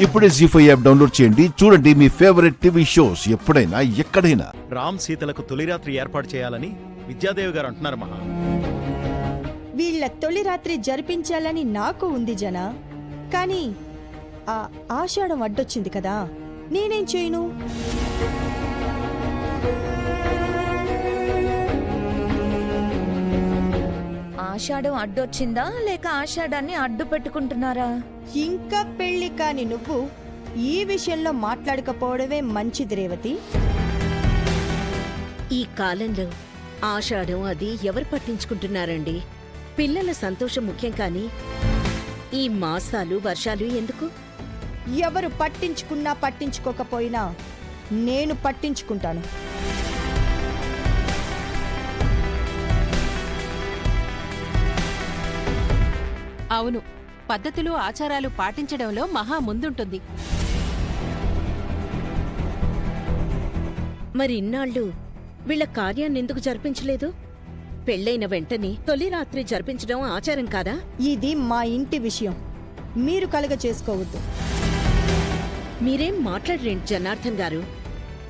ఇప్పుడే జీ5 app download చేయండి. చూడండి మీ ఫేవరెట్ టీవీ షోస్ ఎప్పుడైనా ఎక్కడైనా. రామ్ సీతలకు తొలి రాత్రి ఏర్పాటు చేయాలని విద్యాదేవి గారు అంటున్నారు మహా. వీళ్ళ తొలి రాత్రి జరిపించాలని నాకు ఉంది జన. కానీ ఆ ఆషాఢం అడ్డొచ్చింది కదా, నేనేం చేయను? ఆషాఢం అడ్డొచ్చిందా లేక ఆషాఢాన్ని అడ్డు పెట్టుకుంటున్నారా? ఇంకా పెళ్లి కాని నువ్వు ఈ విషయంలో మాట్లాడకపోవడమే మంచిది రేవతి. ఈ కాలంలో ఆషాఢం అది ఎవరు పట్టించుకుంటున్నారండి? పిల్లల సంతోషం ముఖ్యం కాని ఈ మాసాలు వర్షాలు ఎందుకు? ఎవరు పట్టించుకున్నా పట్టించుకోకపోయినా నేను పట్టించుకుంటాను. అవును, పద్ధతులు ఆచారాలు పాటించడంలో మహా ముందుంటుంది. మరి ఇన్నాళ్ళు వీళ్ళ కార్యాన్నెందుకు జరిపించలేదు? పెళ్ళైన వెంటనే తొలి రాత్రి జరిపించడం ఆచారం కాదా? ఇది మా ఇంటి విషయం, మీరు కలగ చేసుకోవద్దు. మీరేం మాట్లాడరేంటి జనార్దన్ గారు?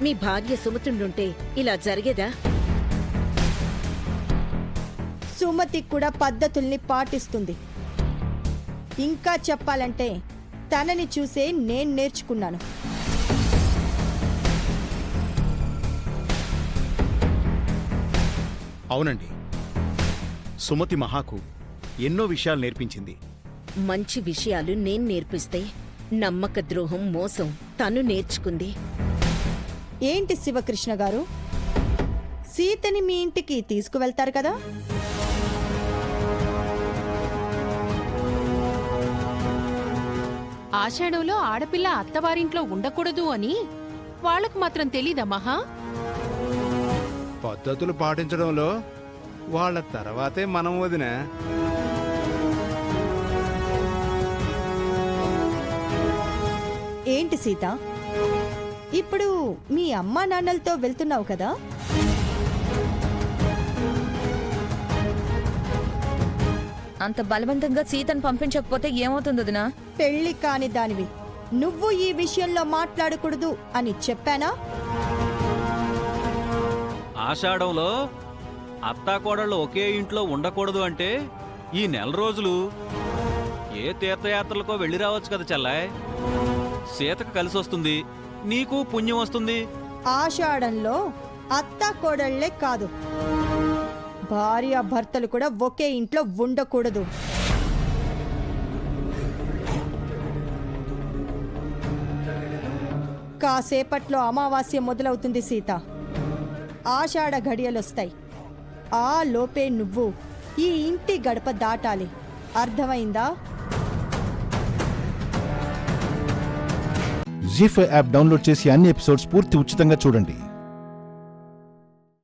మీ భార్య సుమతుండుంటే ఇలా జరిగేదా? సుమతి కూడా పద్ధతుల్ని పాటిస్తుంది. ఇంకా చెప్పాలంటే తనని చూసే నేను నేర్చుకున్నాను. అవునండి, సుమతి మహాకు ఎన్నో విషయాలు నేర్పించింది. మంచి విషయాలు నేను నేర్పిస్తే నమ్మక ద్రోహం, మోసం తను నేర్చుకుంది. ఏంటి శివకృష్ణ గారు, సీతని మీ ఇంటికి తీసుకువెళ్తారు కదా? ఆషాఢంలో ఆడపిల్ల అత్తవారింట్లో ఉండకూడదు అని వాళ్లకు మాత్రం తెలీదా మహా? పద్ధతులు పాటించడంలో వాళ్ళ తర్వాతే మనం వదిన. ఏంటి సీత, ఇప్పుడు మీ అమ్మా నాన్నలతో వెళ్తున్నావు కదా? అంత బలవంతంగా సీతను పంపించకపోతే ఏమవుతుంది వదినా? పెళ్లి కాని దానివి నువ్వు ఈ విషయంలో మాట్లాడకూడదు అని చెప్పానా? ఆషాఢంలో అత్తాకోడళ్ళు ఒకే ఇంట్లో ఉండకూడదు అంటే ఈ నెల రోజులు ఏ తీర్థయాత్రలకో వెళ్ళి రావచ్చు కదా చెల్లాయ్. సీతకు కలిసి వస్తుంది, నీకు పుణ్యం వస్తుంది. ఆషాఢంలో అత్త కోడళ్లే కాదు, భార్య భర్తలు కూడా ఒకే ఇంట్లో ఉండకూడదు. కాసేపట్లో అమావాస్య మొదలవుతుంది సీత. ఆషాఢ ఘడియలొస్తాయి. ఆ లోపే నువ్వు ఈ ఇంటి గడప దాటాలి. అర్థమైందా? జీ5 యాప్ డౌన్లోడ్ చేసి అన్ని ఎపిసోడ్స్ పూర్తి ఉచితంగా చూడండి.